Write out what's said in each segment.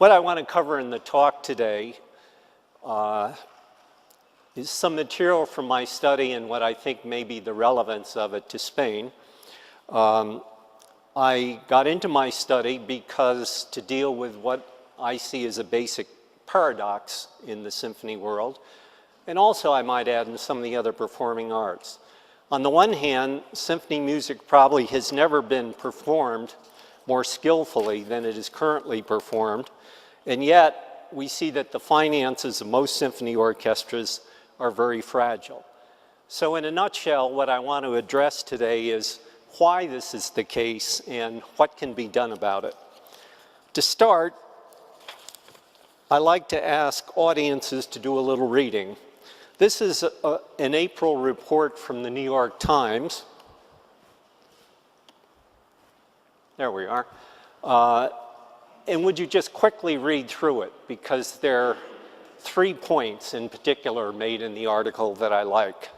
What I want to cover in the talk today is some material from my study and what I think may be the relevance of it to Spain. I got into my study because to deal with what I see as a basic paradox in the symphony world, and also, I might add, in some of the other performing arts. On the one hand, symphony music probably has never been performed more skillfully than it is currently performed, and yet we see that the finances of most symphony orchestras are very fragile. So in a nutshell, what I want to address today is why this is the case and what can be done about it. To start, I like to ask audiences to do a little reading. This is an April report from the New York Times. There we are. And would you just quickly read through it, because there are 3 points in particular made in the article that I like.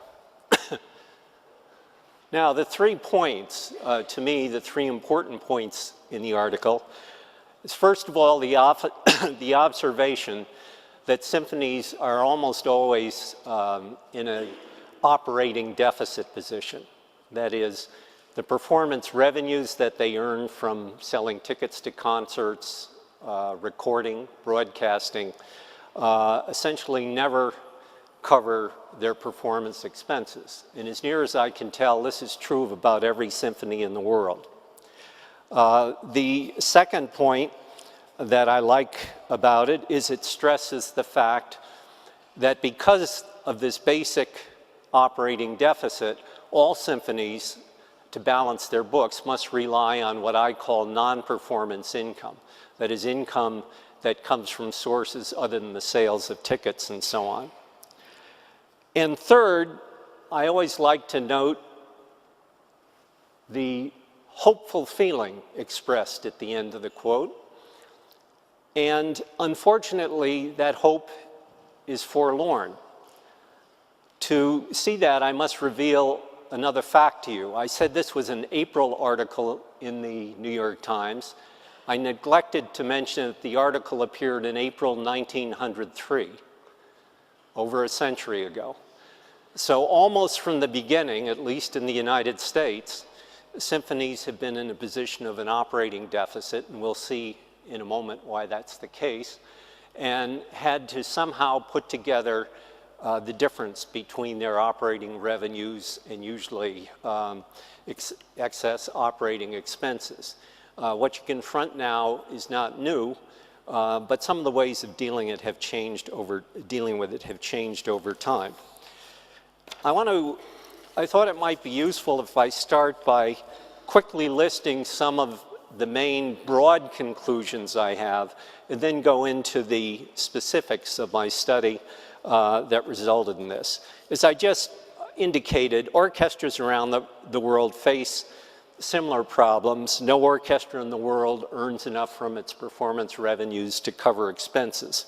Now, the 3 points, to me, the 3 important points in the article is, first of all, the observation that symphonies are almost always in an operating deficit position. That is, the performance revenues that they earn from selling tickets to concerts, recording, broadcasting, essentially never cover their performance expenses. And as near as I can tell, this is true of about every symphony in the world. The second point that I like about it is it stresses the fact that because of this basic operating deficit, all symphonies, to balance their books, must rely on what I call non-performance income. That is, income that comes from sources other than the sales of tickets and so on. And third, I always like to note the hopeful feeling expressed at the end of the quote. And unfortunately, that hope is forlorn. To see that, I must reveal another fact to you. I said this was an April article in the New York Times. I neglected to mention that the article appeared in April 1903, over a century ago. So almost from the beginning, at least in the United States, symphonies have been in a position of an operating deficit, and we'll see in a moment why that's the case, and had to somehow put together the difference between their operating revenues and usually excess operating expenses. What you confront now is not new, but some of the ways of dealing with it have changed over time. I thought it might be useful if I start by quickly listing some of the main broad conclusions I have, and then go into the specifics of my study that resulted in this. As I just indicated, orchestras around the world face similar problems. No orchestra in the world earns enough from its performance revenues to cover expenses.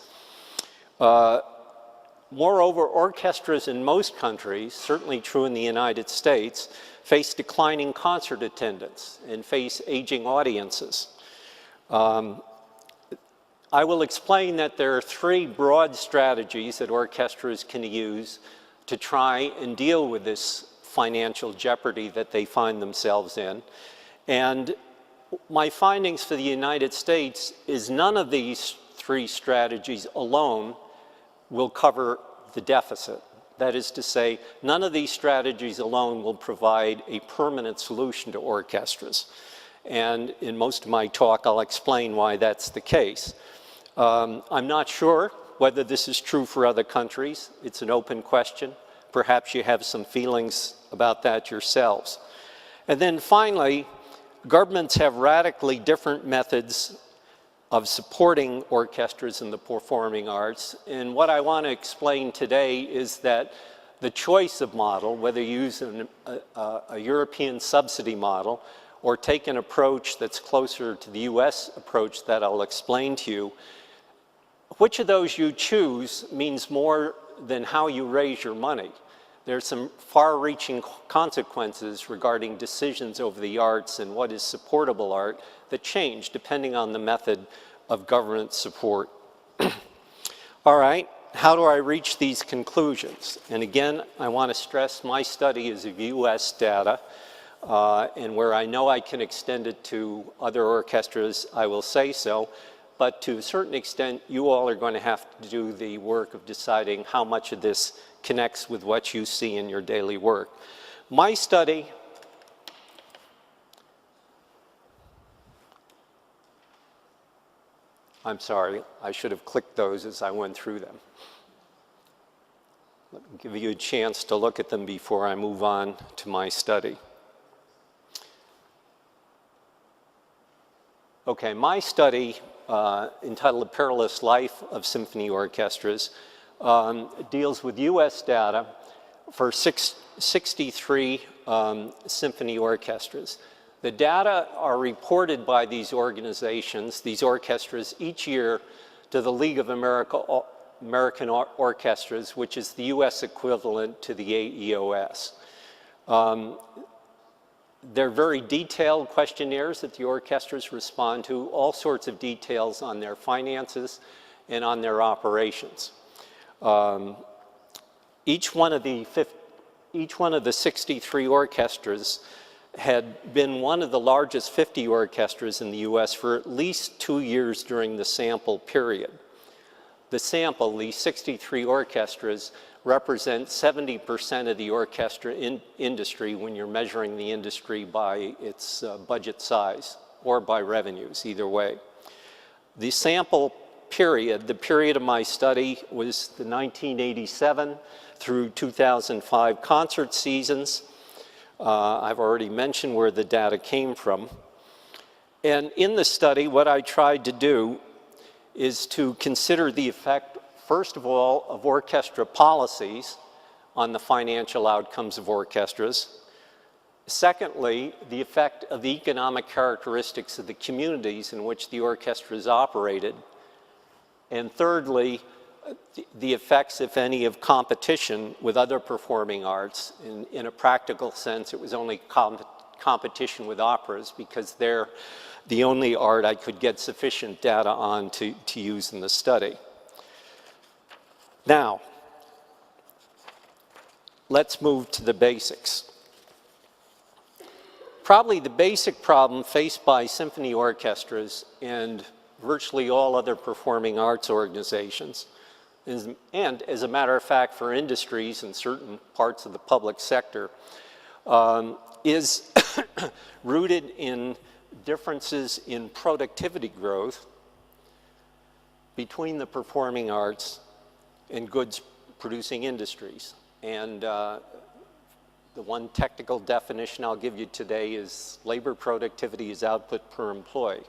Moreover, orchestras in most countries, certainly true in the United States, face declining concert attendance and face aging audiences. I will explain that there are 3 broad strategies that orchestras can use to try and deal with this financial jeopardy that they find themselves in. And my findings for the United States is none of these 3 strategies alone will cover the deficit. That is to say, none of these strategies alone will provide a permanent solution to orchestras. And in most of my talk, I'll explain why that's the case. I'm not sure whether this is true for other countries. It's an open question. Perhaps you have some feelings about that yourselves. And then finally, governments have radically different methods of supporting orchestras in the performing arts. And what I want to explain today is that the choice of model, whether you use a European subsidy model or take an approach that's closer to the US approach that I'll explain to you, which of those you choose means more than how you raise your money. There's some far-reaching consequences regarding decisions over the arts and what is supportable art that change depending on the method of government support. All right, how do I reach these conclusions? And again, I want to stress my study is of US data, and where I know I can extend it to other orchestras, I will say so. But to a certain extent, you all are going to have to do the work of deciding how much of this connects with what you see in your daily work. My study I'm sorry, I should have clicked those as I went through them. Let me give you a chance to look at them before I move on to my study. Okay, my study, entitled The Perilous Life of Symphony Orchestras, deals with US data for 63 symphony orchestras. The data are reported by these organizations, these orchestras, each year to the League of American Orchestras, which is the US equivalent to the AEOS. They're very detailed questionnaires that the orchestras respond to, all sorts of details on their finances and on their operations. Each one of the 63 orchestras had been one of the largest 50 orchestras in the US for at least 2 years during the sample period. The sample, these 63 orchestras, represent 70% of the orchestra industry when you're measuring the industry by its budget size or by revenues, either way. The sample period, the period of my study, was the 1987 through 2005 concert seasons. I've already mentioned where the data came from. And in the study, what I tried to do is to consider the effect, first of all, of orchestra policies on the financial outcomes of orchestras. Secondly, the effect of the economic characteristics of the communities in which the orchestras operated. And thirdly, the effects, if any, of competition with other performing arts. In a practical sense, it was only competition with operas because they're the only art I could get sufficient data on to use in the study. Now, let's move to the basics. Probably the basic problem faced by symphony orchestras and virtually all other performing arts organizations, and as a matter of fact for industries and certain parts of the public sector, is rooted in differences in productivity growth between the performing arts and goods producing industries. And the one technical definition I'll give you today is labor productivity is output per employee.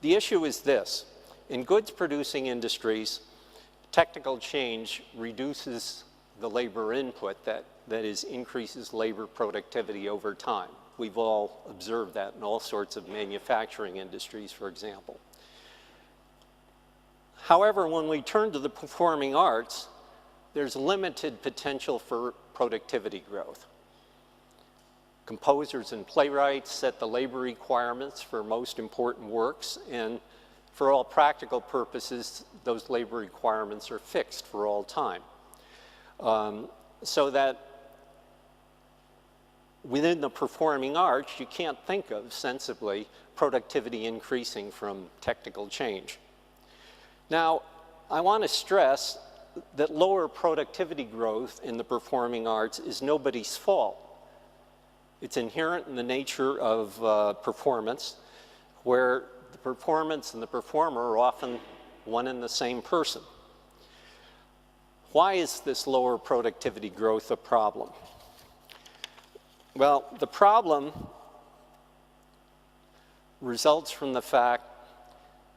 The issue is this: in goods producing industries, technical change reduces the labor input, that is, increases labor productivity over time. We've all observed that in all sorts of manufacturing industries, for example. However, when we turn to the performing arts, there's limited potential for productivity growth. Composers and playwrights set the labor requirements for most important works, and for all practical purposes, those labor requirements are fixed for all time. So that within the performing arts, you can't think of sensibly productivity increasing from technical change. Now, I want to stress that lower productivity growth in the performing arts is nobody's fault. It's inherent in the nature of performance, where the performance and the performer are often one and the same person. Why is this lower productivity growth a problem? Well, the problem results from the fact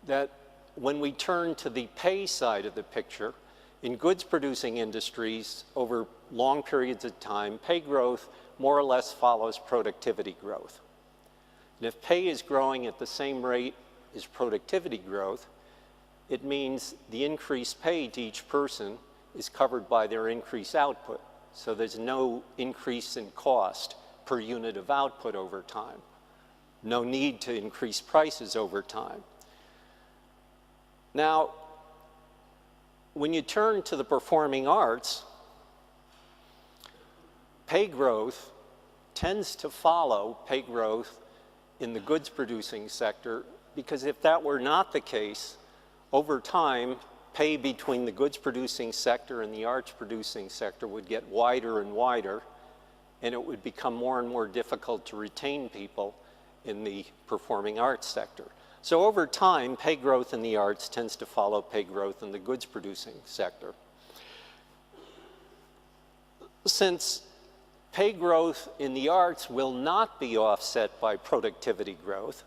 that when we turn to the pay side of the picture, in goods producing industries over long periods of time, pay growth more or less follows productivity growth. And if pay is growing at the same rate as productivity growth, it means the increased pay to each person is covered by their increased output. So there's no increase in cost per unit of output over time. No need to increase prices over time. Now, when you turn to the performing arts, pay growth tends to follow pay growth in the goods-producing sector, because if that were not the case, over time, pay between the goods-producing sector and the arts-producing sector would get wider and wider, and it would become more and more difficult to retain people in the performing arts sector. So over time, pay growth in the arts tends to follow pay growth in the goods-producing sector. Since pay growth in the arts will not be offset by productivity growth,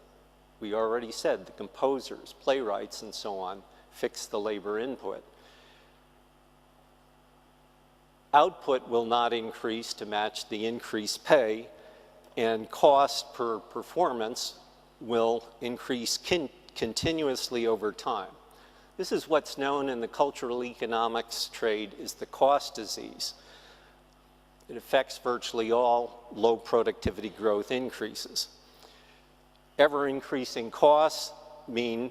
we already said the composers, playwrights, and so on fix the labor input. Output will not increase to match the increased pay, and cost per performance will increase continuously over time. This is what's known in the cultural economics trade as the cost disease. It affects virtually all low productivity growth increases. Ever-increasing costs mean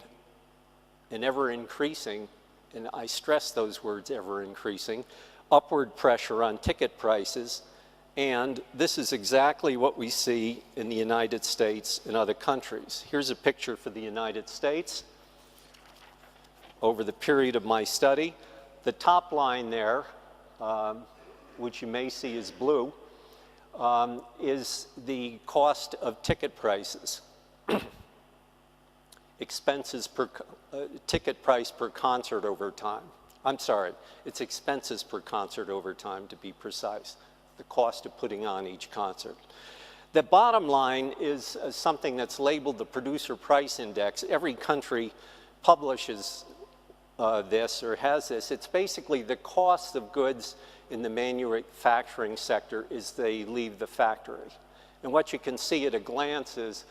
an ever-increasing, and I stress those words, ever-increasing, upward pressure on ticket prices, and this is exactly what we see in the United States and other countries. Here's a picture for the United States over the period of my study. The top line there, which you may see is blue, is the cost of ticket prices. Expenses per ticket price per concert over time. I'm sorry, it's expenses per concert over time, to be precise, the cost of putting on each concert. The bottom line is something that's labeled the producer price index. Every country publishes this or has this. It's basically the cost of goods in the manufacturing sector as they leave the factory. And what you can see at a glance is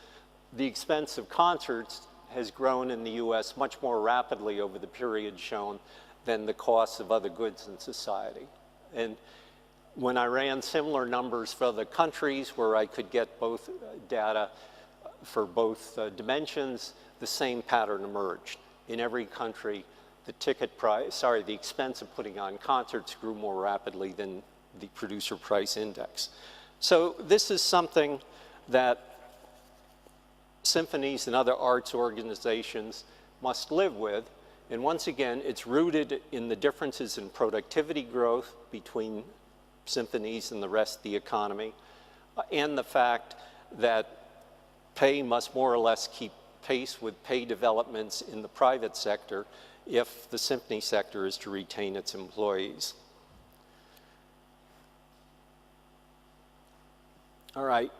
the expense of concerts has grown in the US much more rapidly over the period shown than the costs of other goods in society. And when I ran similar numbers for other countries where I could get both data for both dimensions, the same pattern emerged. In every country, the the expense of putting on concerts grew more rapidly than the producer price index. So this is something that symphonies and other arts organizations must live with. And once again, it's rooted in the differences in productivity growth between symphonies and the rest of the economy, and the fact that pay must more or less keep pace with pay developments in the private sector if the symphony sector is to retain its employees. All right,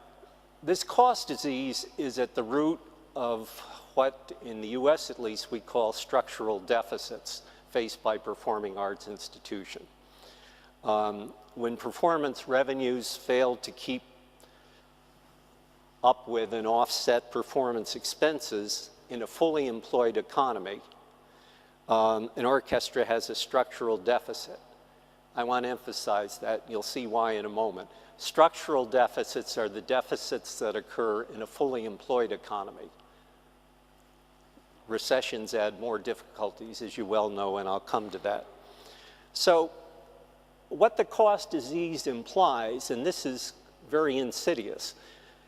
this cost disease is at the root of what, in the US at least, we call structural deficits faced by performing arts institutions. When performance revenues fail to keep up with and offset performance expenses in a fully employed economy, an orchestra has a structural deficit. I want to emphasize that. You'll see why in a moment. Structural deficits are the deficits that occur in a fully employed economy. Recessions add more difficulties, as you well know, and I'll come to that. So what the cost disease implies, and this is very insidious,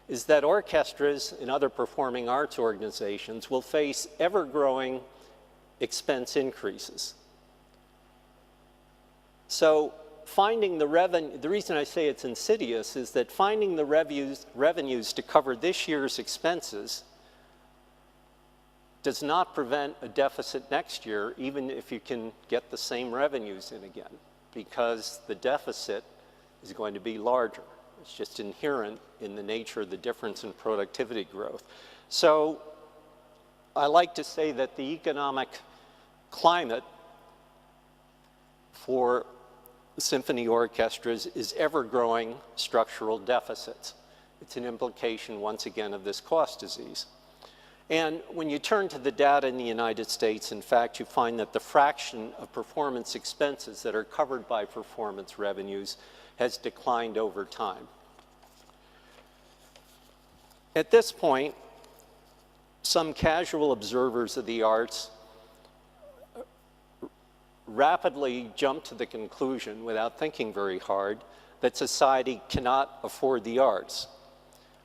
is that orchestras and other performing arts organizations will face ever-growing expense increases. So finding the revenue, the reason I say it's insidious is that finding the revenues to cover this year's expenses does not prevent a deficit next year, even if you can get the same revenues in again, because the deficit is going to be larger. It's just inherent in the nature of the difference in productivity growth. So I like to say that the economic climate for symphony orchestras is ever-growing structural deficits. It's an implication, once again, of this cost disease. And when you turn to the data in the United States, in fact, you find that the fraction of performance expenses that are covered by performance revenues has declined over time. At this point, some casual observers of the arts rapidly jumped to the conclusion, without thinking very hard, that society cannot afford the arts.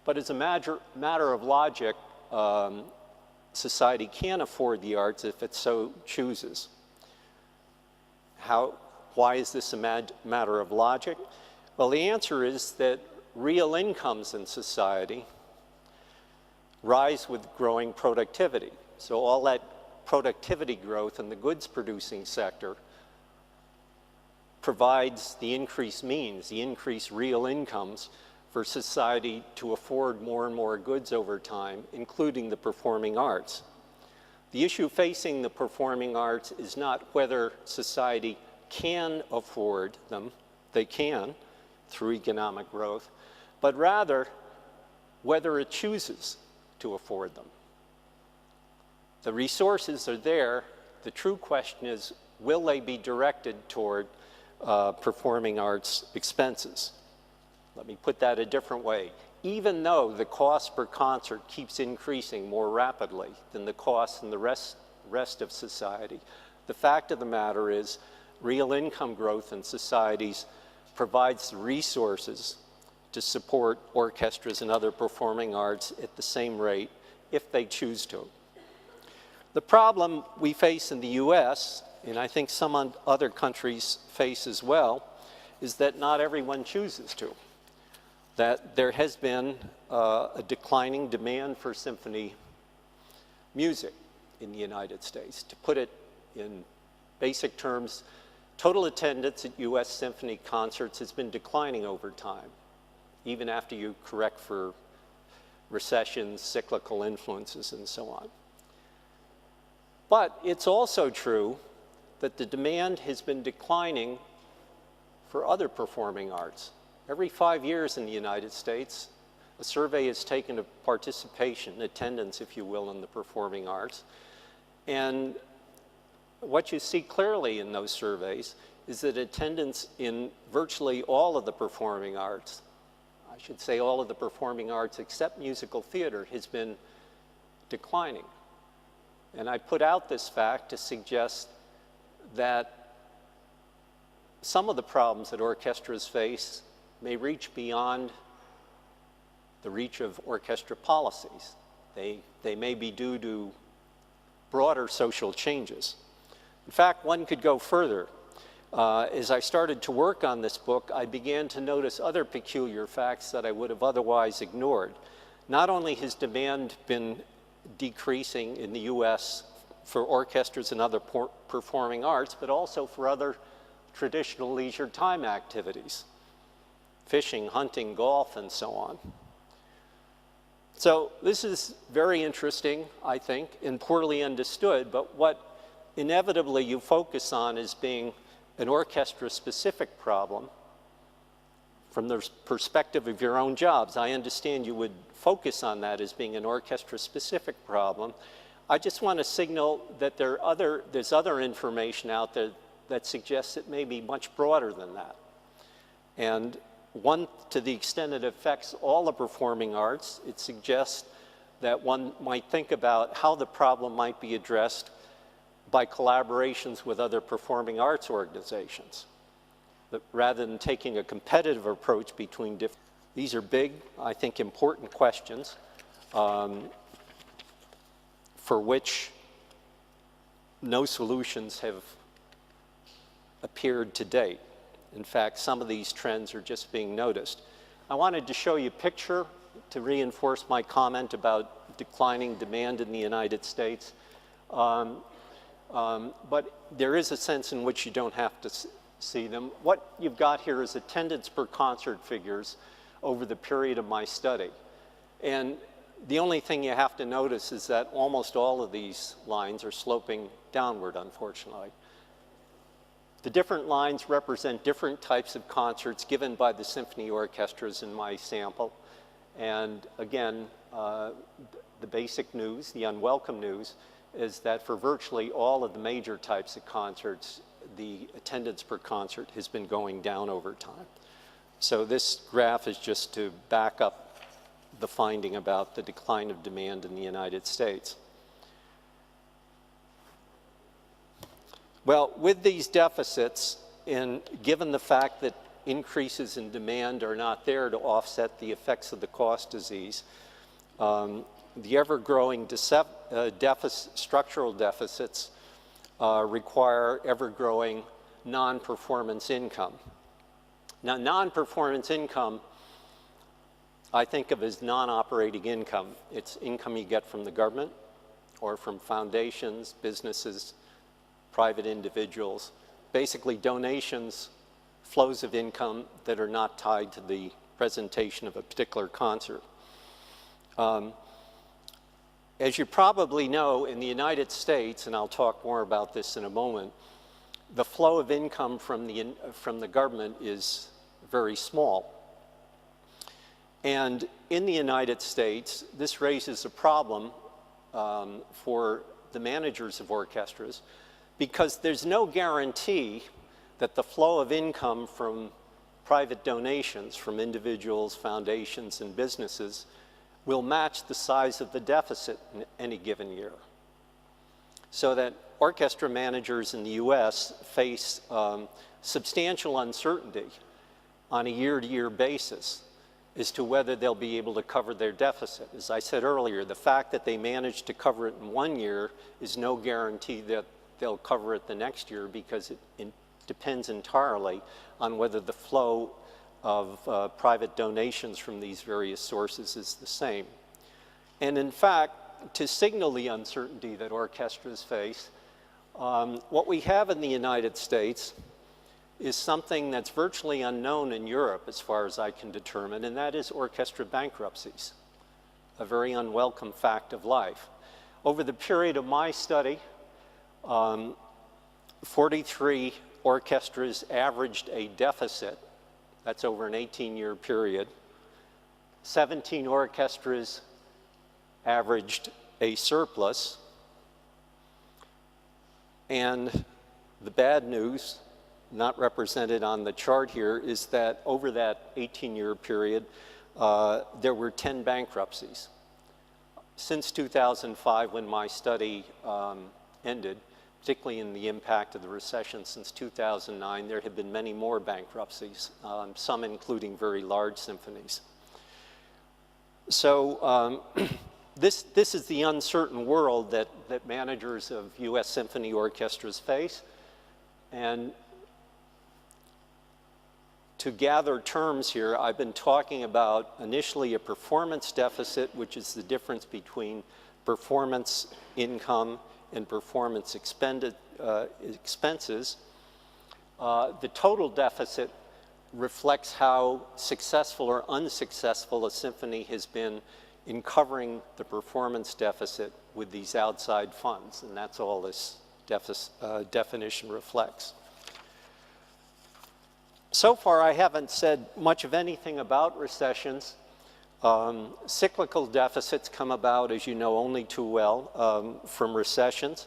But as a matter of logic, society can afford the arts if it so chooses. Why is this a matter of logic? Well, the answer is that real incomes in society rise with growing productivity. So all that productivity growth in the goods producing sector provides the increased means, the increased real incomes for society to afford more and more goods over time, including the performing arts. The issue facing the performing arts is not whether society can afford them, they can through economic growth, but rather whether it chooses to afford them. The resources are there. The true question is, will they be directed toward performing arts expenses? Let me put that a different way. Even though the cost per concert keeps increasing more rapidly than the costs in the rest of society, the fact of the matter is real income growth in societies provides the resources to support orchestras and other performing arts at the same rate if they choose to. The problem we face in the US, and I think some other countries face as well, is that not everyone chooses to. That there has been a declining demand for symphony music in the United States. To put it in basic terms, total attendance at US symphony concerts has been declining over time, even after you correct for recessions, cyclical influences, and so on. But it's also true that the demand has been declining for other performing arts. Every 5 years in the United States, a survey is taken of participation, attendance, if you will, in the performing arts. And what you see clearly in those surveys is that attendance in virtually all of the performing arts, I should say all of the performing arts except musical theater, has been declining. And I put out this fact to suggest that some of the problems that orchestras face may reach beyond the reach of orchestra policies. They may be due to broader social changes. In fact, one could go further. As I started to work on this book, I began to notice other peculiar facts that I would have otherwise ignored. Not only has demand been decreasing in the US for orchestras and other performing arts, but also for other traditional leisure time activities, fishing, hunting, golf, and so on. So this is very interesting, I think, and poorly understood, but what inevitably you focus on as being an orchestra-specific problem from the perspective of your own jobs. I understand you would focus on that as being an orchestra-specific problem. I just want to signal that there's other information out there that suggests it may be much broader than that. And one, to the extent it affects all the performing arts, it suggests that one might think about how the problem might be addressed by collaborations with other performing arts organizations, rather than taking a competitive approach between different. These are big, I think, important questions for which no solutions have appeared to date. In fact, some of these trends are just being noticed. I wanted to show you a picture to reinforce my comment about declining demand in the United States. But there is a sense in which you don't have to see them. What you've got here is attendance per concert figures over the period of my study. And the only thing you have to notice is that almost all of these lines are sloping downward, unfortunately. The different lines represent different types of concerts given by the symphony orchestras in my sample. And again, the basic news, the unwelcome news, is that for virtually all of the major types of concerts, the attendance per concert has been going down over time. So this graph is just to back up the finding about the decline of demand in the United States. Well, with these deficits, and given the fact that increases in demand are not there to offset the effects of the cost disease, the ever-growing structural deficits require ever-growing non-performance income. Now, non-performance income I think of as non-operating income. It's income you get from the government or from foundations, businesses, private individuals, basically donations, flows of income that are not tied to the presentation of a particular concert. As you probably know, in the United States, and I'll talk more about this in a moment, the flow of income from the government is very small. And in the United States, this raises a problem for the managers of orchestras, because there's no guarantee that the flow of income from private donations from individuals, foundations, and businesses will match the size of the deficit in any given year. So that orchestra managers in the US face substantial uncertainty on a year-to-year basis as to whether they'll be able to cover their deficit. As I said earlier, the fact that they managed to cover it in one year is no guarantee that they'll cover it the next year, because it depends entirely on whether the flow of private donations from these various sources is the same. And in fact, to signal the uncertainty that orchestras face, what we have in the United States is something that's virtually unknown in Europe, as far as I can determine, and that is orchestra bankruptcies, a very unwelcome fact of life. Over the period of my study, 43 orchestras averaged a deficit. That's over an 18-year period. 17 orchestras averaged a surplus. And the bad news, not represented on the chart here, is that over that 18-year period, there were 10 bankruptcies. Since 2005, when my study ended, particularly in the impact of the recession since 2009, there have been many more bankruptcies, some including very large symphonies. So this is the uncertain world that managers of US symphony orchestras face. And to gather terms here, I've been talking about initially a performance deficit, which is the difference between performance income and performance expenses. The total deficit reflects how successful or unsuccessful a symphony has been in covering the performance deficit with these outside funds, and that's all this definition reflects. So far, I haven't said much of anything about recessions. Cyclical deficits come about, as you know, only too well from recessions.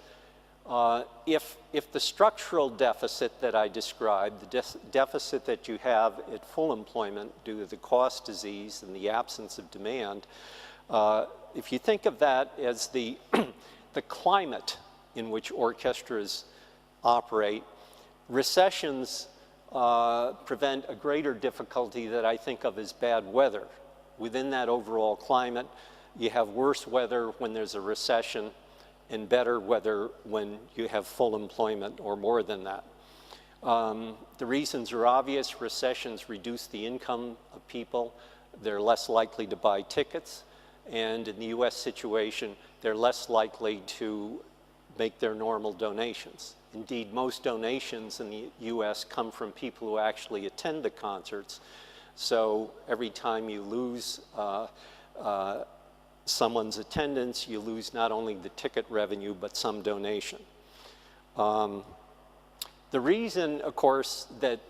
If the structural deficit that I described, the deficit that you have at full employment due to the cost disease and the absence of demand, if you think of that as the climate in which orchestras operate, recessions prevent a greater difficulty that I think of as bad weather. Within that overall climate, you have worse weather when there's a recession and better weather when you have full employment or more than that. The reasons are obvious. Recessions reduce the income of people. They're less likely to buy tickets. And in the US situation, they're less likely to make their normal donations. Indeed, most donations in the US come from people who actually attend the concerts. So every time you lose someone's attendance, you lose not only the ticket revenue, but some donation. The reason, of course, that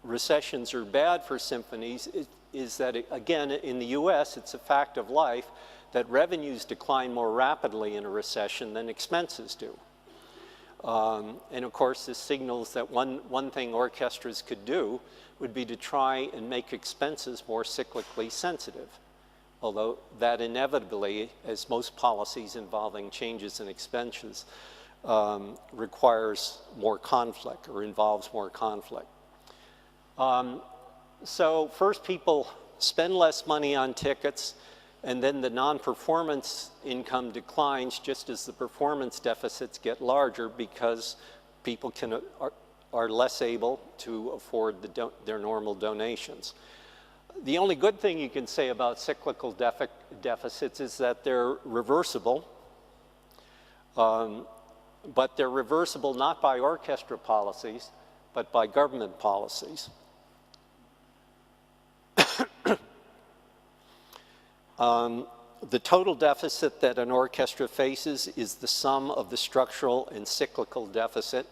recessions are bad for symphonies is that, again, in the US, it's a fact of life that revenues decline more rapidly in a recession than expenses do. And of course, this signals that one thing orchestras could do would be to try and make expenses more cyclically sensitive. Although that inevitably, as most policies involving changes in expenses, requires more conflict or involves more conflict. So first people spend less money on tickets, and then the non-performance income declines just as the performance deficits get larger because people are less able to afford their normal donations. The only good thing you can say about cyclical deficits is that they're reversible, but they're reversible not by orchestra policies, but by government policies. The total deficit that an orchestra faces is the sum of the structural and cyclical deficit.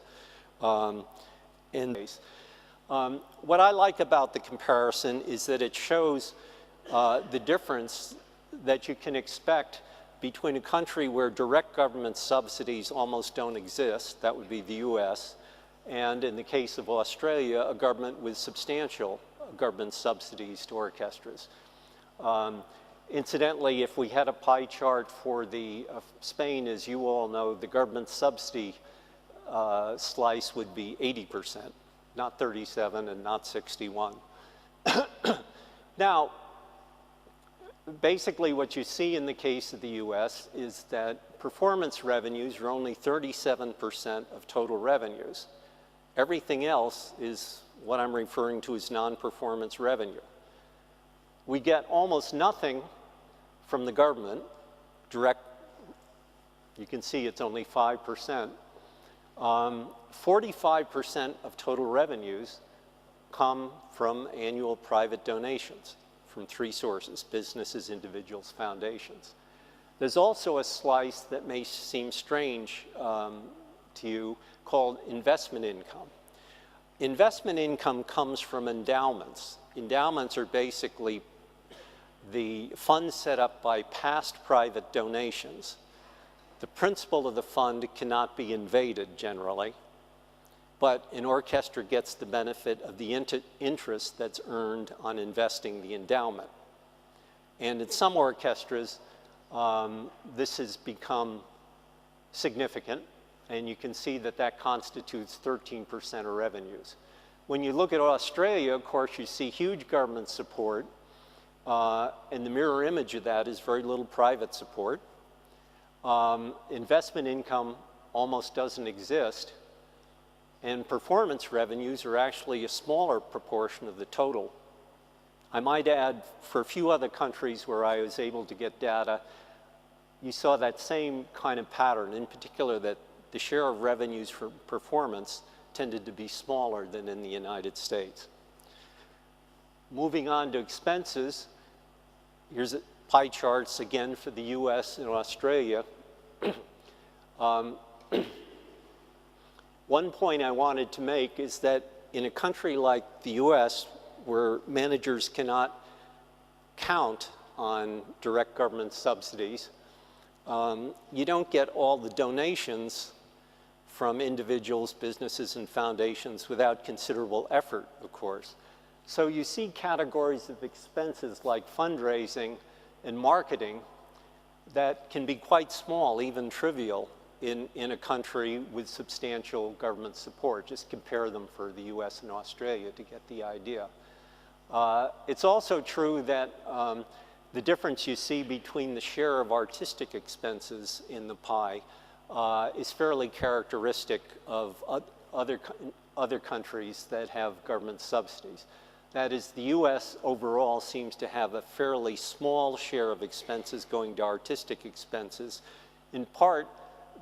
What I like about the comparison is that it shows the difference that you can expect between a country where direct government subsidies almost don't exist, that would be the US, and in the case of Australia, a government with substantial government subsidies to orchestras. Incidentally, if we had a pie chart for Spain, as you all know, the government subsidy slice would be 80%, not 37 and not 61. Now, basically what you see in the case of the US is that performance revenues are only 37% of total revenues. Everything else is what I'm referring to as non-performance revenue. We get almost nothing from the government, direct, you can see it's only 5%. 45% of total revenues come from annual private donations from three sources: businesses, individuals, foundations. There's also a slice that may seem strange to you called investment income. Investment income comes from endowments. Endowments are basically the funds set up by past private donations. The principal of the fund cannot be invaded generally, but an orchestra gets the benefit of the interest that's earned on investing the endowment. And in some orchestras, this has become significant, and you can see that that constitutes 13% of revenues. When you look at Australia, of course, you see huge government support, and the mirror image of that is very little private support. Investment income almost doesn't exist, and performance revenues are actually a smaller proportion of the total. I might add, for a few other countries where I was able to get data, you saw that same kind of pattern, in particular that the share of revenues for performance tended to be smaller than in the United States. Moving on to expenses, here's pie charts again for the US and Australia. One point I wanted to make is that in a country like the US, where managers cannot count on direct government subsidies, you don't get all the donations from individuals, businesses, and foundations without considerable effort, of course. So you see categories of expenses like fundraising and marketing that can be quite small, even trivial, in a country with substantial government support. Just compare them for the US and Australia to get the idea. It's also true that the difference you see between the share of artistic expenses in the pie is fairly characteristic of other countries that have government subsidies. That is, the US overall seems to have a fairly small share of expenses going to artistic expenses, in part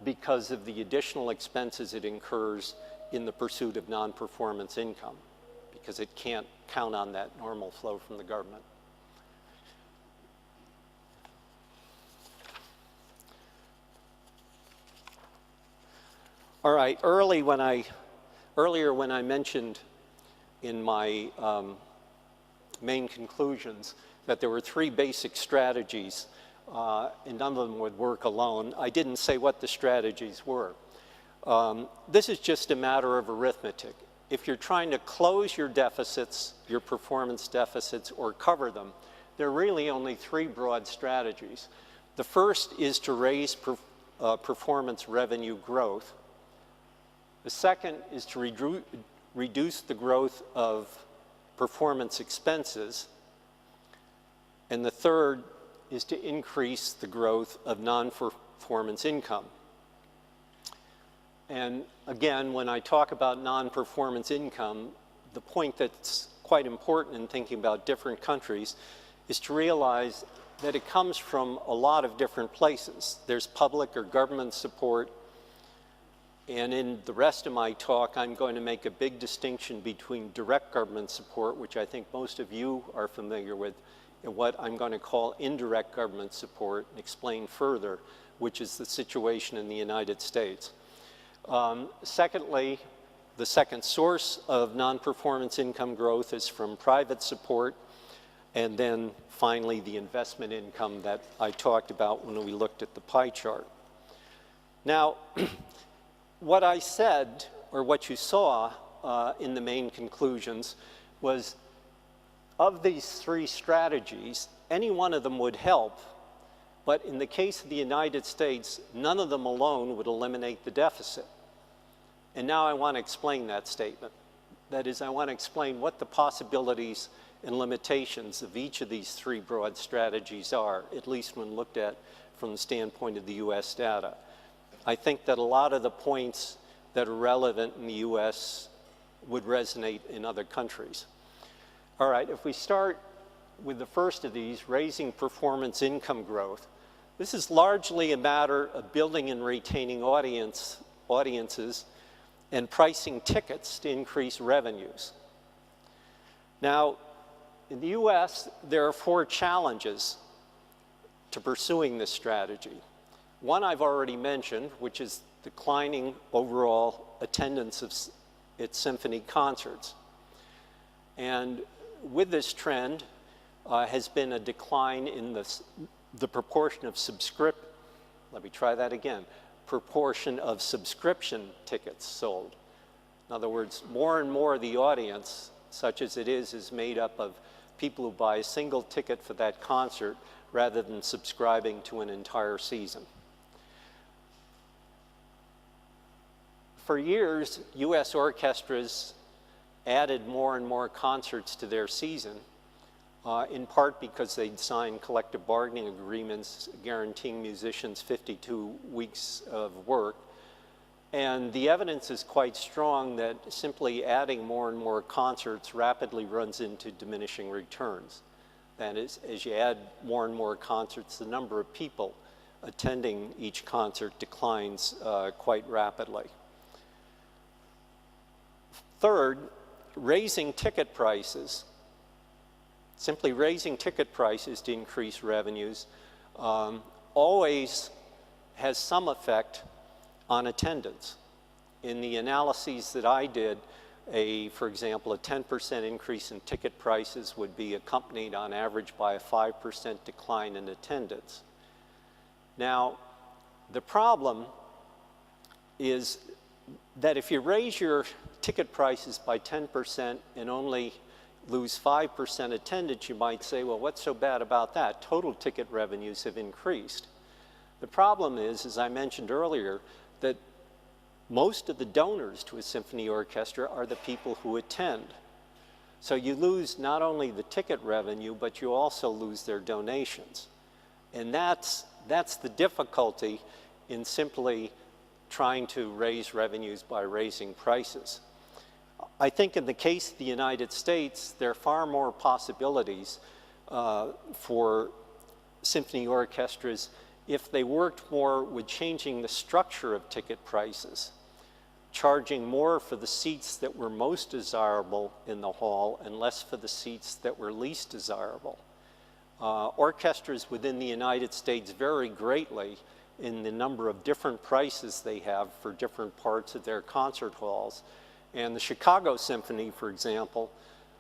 because of the additional expenses it incurs in the pursuit of non-performance income, because it can't count on that normal flow from the government. All right, earlier when I mentioned in my main conclusions that there were three basic strategies and none of them would work alone, I didn't say what the strategies were. This is just a matter of arithmetic. If you're trying to close your deficits, your performance deficits, or cover them, there are really only three broad strategies. The first is to raise performance revenue growth. The second is to reduce the growth of performance expenses. And the third is to increase the growth of non-performance income. And again, when I talk about non-performance income, the point that's quite important in thinking about different countries is to realize that it comes from a lot of different places. There's public or government support, and in the rest of my talk, I'm going to make a big distinction between direct government support, which I think most of you are familiar with, and what I'm going to call indirect government support, and explain further, which is the situation in the United States. Secondly, the second source of non-performance income growth is from private support, and then finally the investment income that I talked about when we looked at the pie chart. Now, what I said, or what you saw in the main conclusions, was of these three strategies, any one of them would help, but in the case of the United States, none of them alone would eliminate the deficit. And now I want to explain that statement. That is, I want to explain what the possibilities and limitations of each of these three broad strategies are, at least when looked at from the standpoint of the US data. I think that a lot of the points that are relevant in the US would resonate in other countries. All right, if we start with the first of these, raising performance income growth, this is largely a matter of building and retaining audiences and pricing tickets to increase revenues. Now, in the US, there are 4 challenges to pursuing this strategy. One I've already mentioned, which is declining overall attendance at symphony concerts. And with this trend has been a decline in the proportion of proportion of subscription tickets sold. In other words, more and more of the audience, such as it is made up of people who buy a single ticket for that concert rather than subscribing to an entire season. For years, US orchestras added more and more concerts to their season, in part because they'd signed collective bargaining agreements guaranteeing musicians 52 weeks of work. And the evidence is quite strong that simply adding more and more concerts rapidly runs into diminishing returns. That is, as you add more and more concerts, the number of people attending each concert declines quite rapidly. Third, raising ticket prices. Simply raising ticket prices to increase revenues always has some effect on attendance. In the analyses that I did, for example, a 10% increase in ticket prices would be accompanied on average by a 5% decline in attendance. Now, the problem is that if you raise your ticket prices by 10% and only lose 5% attendance, you might say, well, what's so bad about that? Total ticket revenues have increased. The problem is, as I mentioned earlier, that most of the donors to a symphony orchestra are the people who attend. So you lose not only the ticket revenue, but you also lose their donations. And that's the difficulty in simply trying to raise revenues by raising prices. I think in the case of the United States, there are far more possibilities for symphony orchestras if they worked more with changing the structure of ticket prices, charging more for the seats that were most desirable in the hall and less for the seats that were least desirable. Orchestras within the United States vary greatly in the number of different prices they have for different parts of their concert halls. And the Chicago Symphony, for example,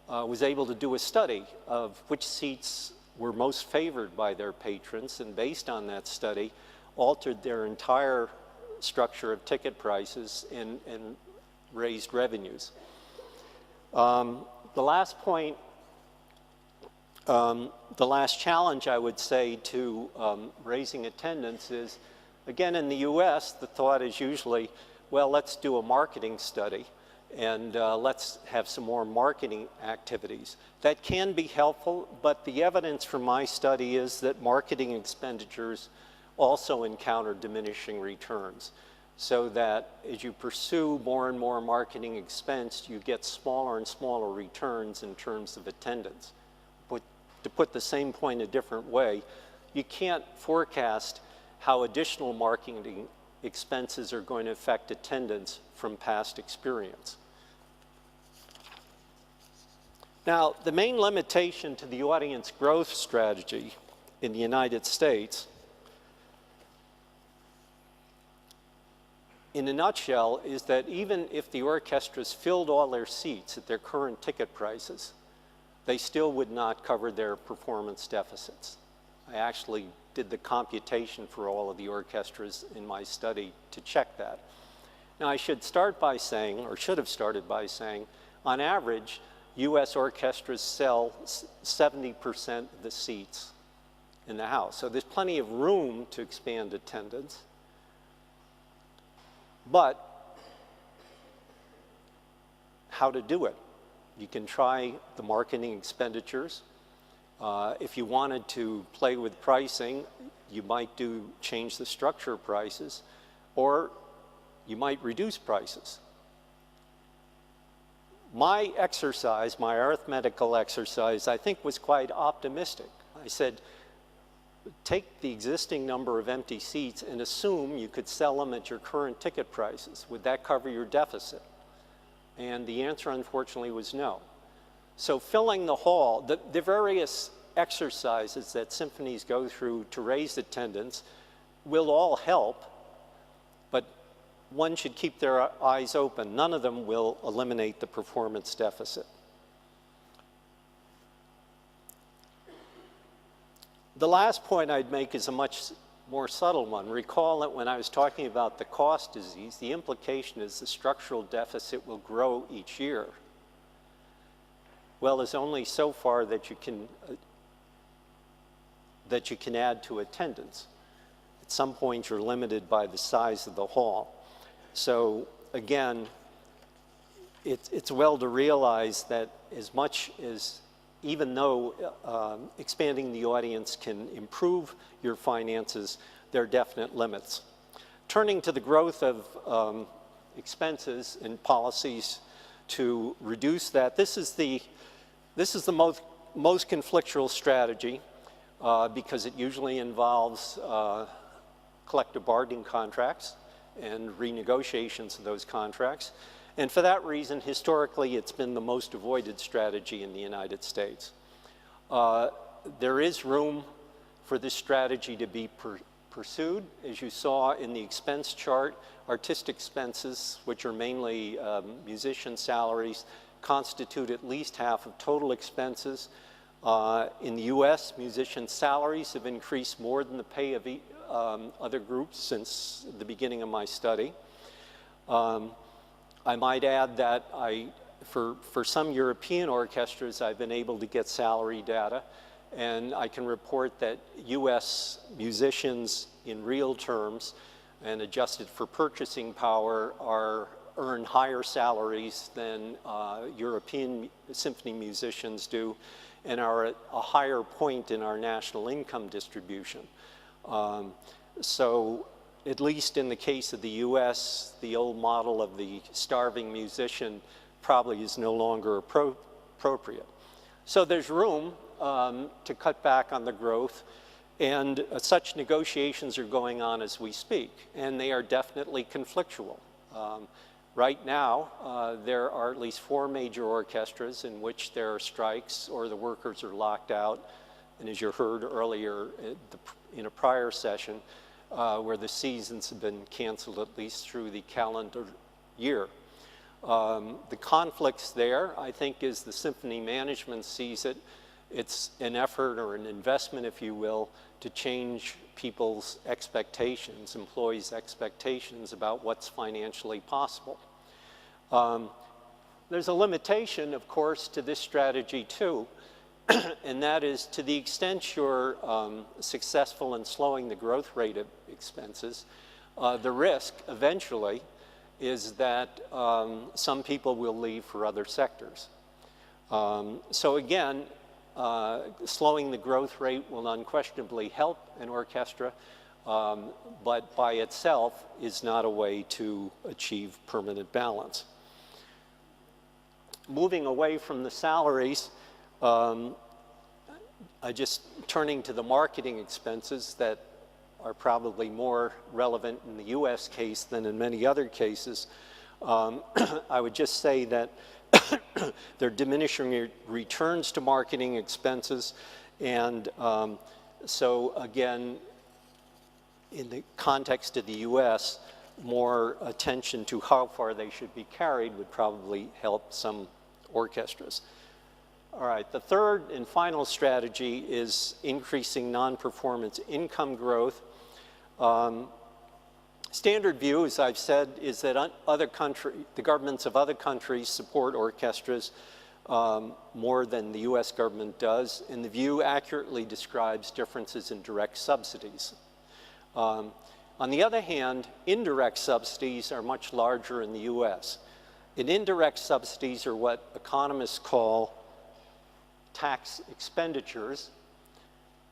was able to do a study of which seats were most favored by their patrons, and based on that study, altered their entire structure of ticket prices and raised revenues. The last point, the last challenge I would say to raising attendance is Again, in the US, the thought is usually, well, let's do a marketing study and let's have some more marketing activities. That can be helpful, but the evidence from my study is that marketing expenditures also encounter diminishing returns, so that as you pursue more and more marketing expense, you get smaller and smaller returns in terms of attendance. But to put the same point a different way, you can't forecast how additional marketing expenses are going to affect attendance from past experience. Now, the main limitation to the audience growth strategy in the United States, in a nutshell, is that even if the orchestras filled all their seats at their current ticket prices, they still would not cover their performance deficits. I actually did the computation for all of the orchestras in my study to check that. Now, I should start by saying, or should have started by saying, on average, US orchestras sell 70% of the seats in the house. So there's plenty of room to expand attendance. But how to do it? You can try the marketing expenditures. If you wanted to play with pricing, you might change the structure of prices, or you might reduce prices. My exercise, my arithmetical exercise, I think was quite optimistic. I said, take the existing number of empty seats and assume you could sell them at your current ticket prices. Would that cover your deficit? And the answer, unfortunately, was no. So filling the hall, the various exercises that symphonies go through to raise attendance will all help, but one should keep their eyes open. None of them will eliminate the performance deficit. The last point I'd make is a much more subtle one. Recall that when I was talking about the cost disease, the implication is the structural deficit will grow each year. Well, there's only so far that you can add to attendance. At some point, you're limited by the size of the hall. So again, it's well to realize that as much as, even though expanding the audience can improve your finances, there are definite limits. Turning to the growth of expenses and policies to reduce that, this is the most conflictual strategy because it usually involves collective bargaining contracts and renegotiations of those contracts. And for that reason, historically, it's been the most avoided strategy in the United States. There is room for this strategy to be pursued. As you saw in the expense chart, artistic expenses, which are mainly musician salaries, constitute at least half of total expenses. In the US, musician salaries have increased more than the pay of other groups since the beginning of my study. I might add that for some European orchestras, I've been able to get salary data, and I can report that US musicians in real terms and adjusted for purchasing power earn higher salaries than European symphony musicians do, and are at a higher point in our national income distribution. So at least in the case of the US, the old model of the starving musician probably is no longer appropriate. So there's room to cut back on the growth, and such negotiations are going on as we speak, and they are definitely conflictual. Right now, there are at least 4 major orchestras in which there are strikes or the workers are locked out. And as you heard earlier in a prior session, where the seasons have been canceled at least through the calendar year. The conflicts there, I think, is the symphony management sees it. It's an effort or an investment, if you will, to change people's expectations, employees' expectations about what's financially possible. There's a limitation, of course, to this strategy too, and that is, to the extent you're successful in slowing the growth rate of expenses, the risk eventually is that some people will leave for other sectors. So again, slowing the growth rate will unquestionably help an orchestra, but by itself is not a way to achieve permanent balance. Moving away from the salaries, turning to the marketing expenses that are probably more relevant in the US case than in many other cases, I would just say that they're diminishing returns to marketing expenses, and so again, in the context of the US, more attention to how far they should be carried would probably help some orchestras. All right, the third and final strategy is increasing non-performance income growth. Standard view, as I've said, is that the governments of other countries support orchestras more than the US government does, and the view accurately describes differences in direct subsidies. On the other hand, indirect subsidies are much larger in the US. And indirect subsidies are what economists call tax expenditures,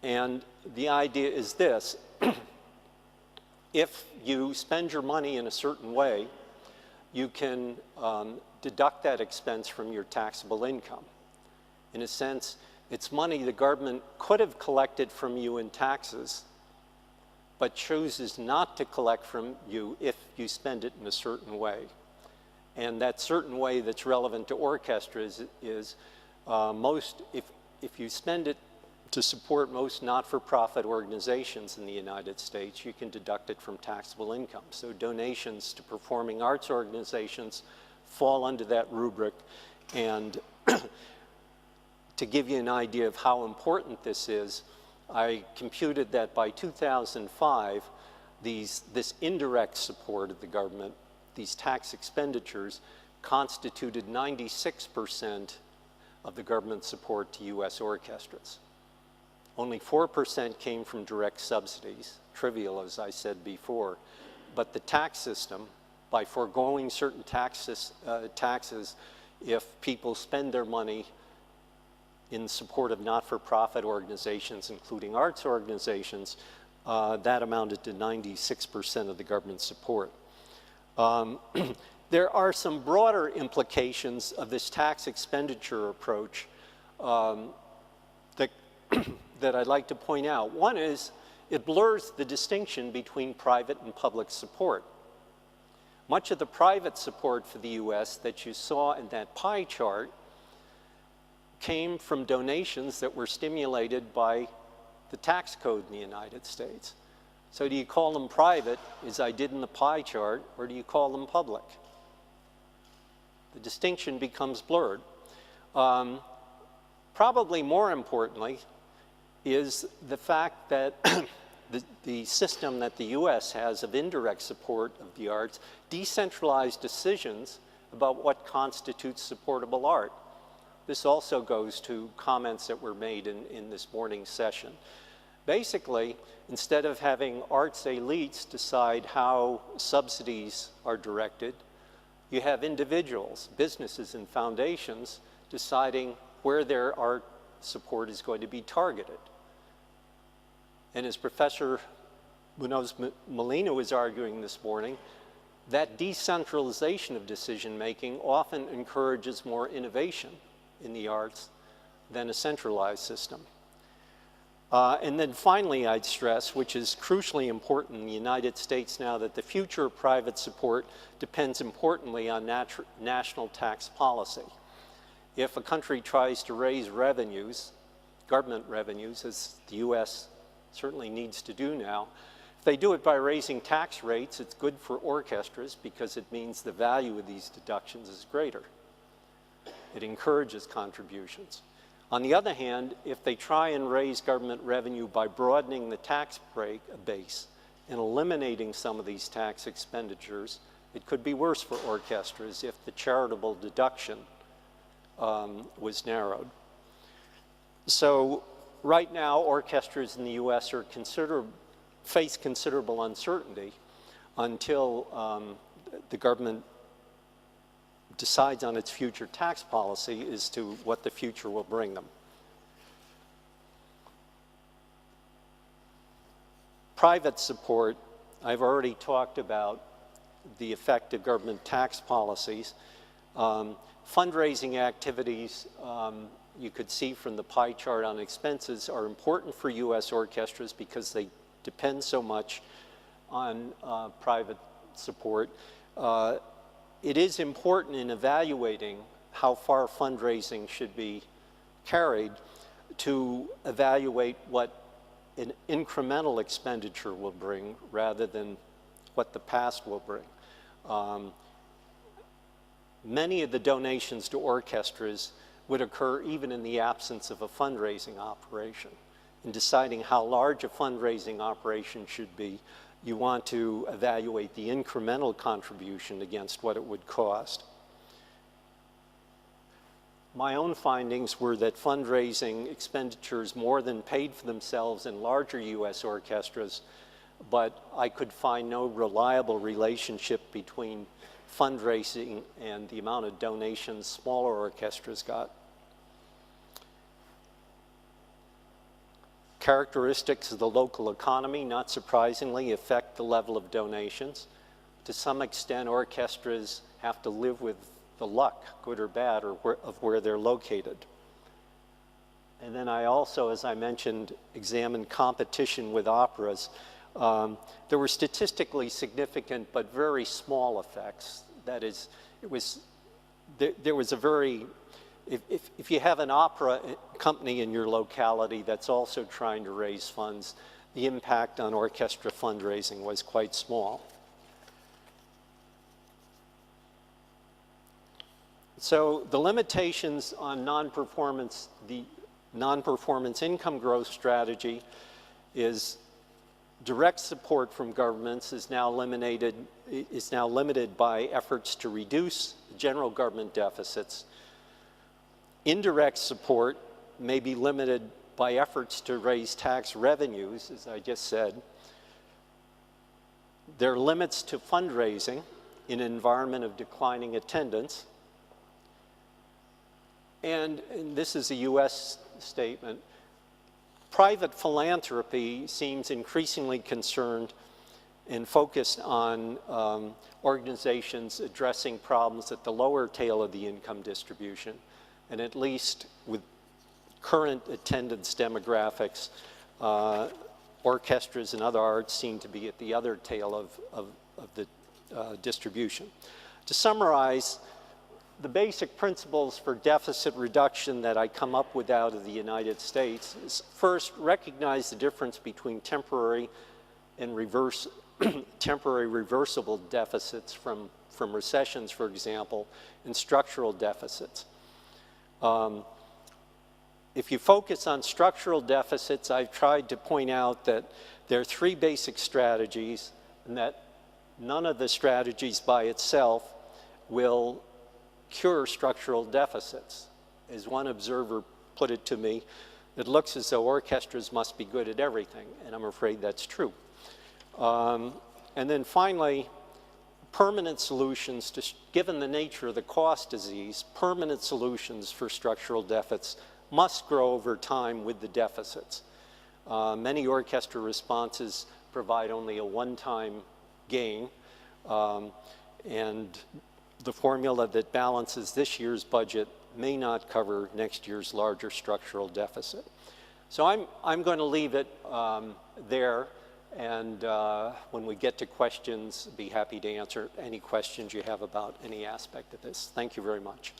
and the idea is this: if you spend your money in a certain way, you can deduct that expense from your taxable income. In a sense, it's money the government could have collected from you in taxes, but chooses not to collect from you if you spend it in a certain way. And that certain way that's relevant to orchestras is if you spend it to support most not-for-profit organizations in the United States, you can deduct it from taxable income. So donations to performing arts organizations fall under that rubric. And to give you an idea of how important this is, I computed that by 2005, this indirect support of the government, these tax expenditures, constituted 96% of the government support to US orchestras. Only 4% came from direct subsidies, trivial as I said before, but the tax system, by foregoing certain taxes, if people spend their money in support of not-for-profit organizations, including arts organizations, that amounted to 96% of the government support. There are some broader implications of this tax expenditure approach that I'd like to point out. One is it blurs the distinction between private and public support. Much of the private support for the US that you saw in that pie chart came from donations that were stimulated by the tax code in the United States. So do you call them private, as I did in the pie chart, or do you call them public? The distinction becomes blurred. Probably more importantly is the fact that the system that the US has of indirect support of the arts decentralized decisions about what constitutes supportable art. This also goes to comments that were made in this morning's session. Basically, instead of having arts elites decide how subsidies are directed, you have individuals, businesses, and foundations deciding where their art support is going to be targeted. And as Professor Munoz-Molina was arguing this morning, that decentralization of decision-making often encourages more innovation in the arts than a centralized system. And then finally, I'd stress, which is crucially important in the United States now, that the future of private support depends importantly on national tax policy. If a country tries to raise revenues, government revenues, as the US certainly needs to do now, if they do it by raising tax rates, it's good for orchestras because it means the value of these deductions is greater. It encourages contributions. On the other hand, if they try and raise government revenue by broadening the tax base and eliminating some of these tax expenditures, it could be worse for orchestras if the charitable deduction was narrowed. So right now, orchestras in the U.S. are face considerable uncertainty until the government decides on its future tax policy as to what the future will bring them. Private support, I've already talked about the effect of government tax policies. Fundraising activities, you could see from the pie chart on expenses, are important for U.S. orchestras because they depend so much on private support. It is important in evaluating how far fundraising should be carried to evaluate what an incremental expenditure will bring rather than what the past will bring. Many of the donations to orchestras would occur even in the absence of a fundraising operation. In deciding how large a fundraising operation should be, you want to evaluate the incremental contribution against what it would cost. My own findings were that fundraising expenditures more than paid for themselves in larger U.S. orchestras, but I could find no reliable relationship between fundraising and the amount of donations smaller orchestras got. Characteristics of the local economy, not surprisingly, affect the level of donations. To some extent, orchestras have to live with the luck, good or bad, of where they're located. And then I also, as I mentioned, examined competition with operas. There were statistically significant but very small effects. That is, there was a very, if you have an opera company in your locality that's also trying to raise funds, the impact on orchestra fundraising was quite small. So the limitations on the non-performance income growth strategy is direct support from governments is now limited by efforts to reduce general government deficits. Indirect support may be limited by efforts to raise tax revenues, as I just said. There are limits to fundraising in an environment of declining attendance. And this is a U.S. statement. Private philanthropy seems increasingly concerned and focused on organizations addressing problems at the lower tail of the income distribution. And at least with current attendance demographics, orchestras and other arts seem to be at the other tail of the distribution. To summarize, the basic principles for deficit reduction that I come up with out of the United States is first, recognize the difference between temporary and temporary reversible deficits from recessions, for example, and structural deficits. If you focus on structural deficits, I've tried to point out that there are three basic strategies and that none of the strategies by itself will cure structural deficits. As one observer put it to me, it looks as though orchestras must be good at everything, and I'm afraid that's true. And then finally, permanent solutions, given the nature of the cost disease, permanent solutions for structural deficits must grow over time with the deficits. Many orchestra responses provide only a one-time gain, and the formula that balances this year's budget may not cover next year's larger structural deficit. So I'm going to leave it there, and when we get to questions, be happy to answer any questions you have about any aspect of this. Thank you very much.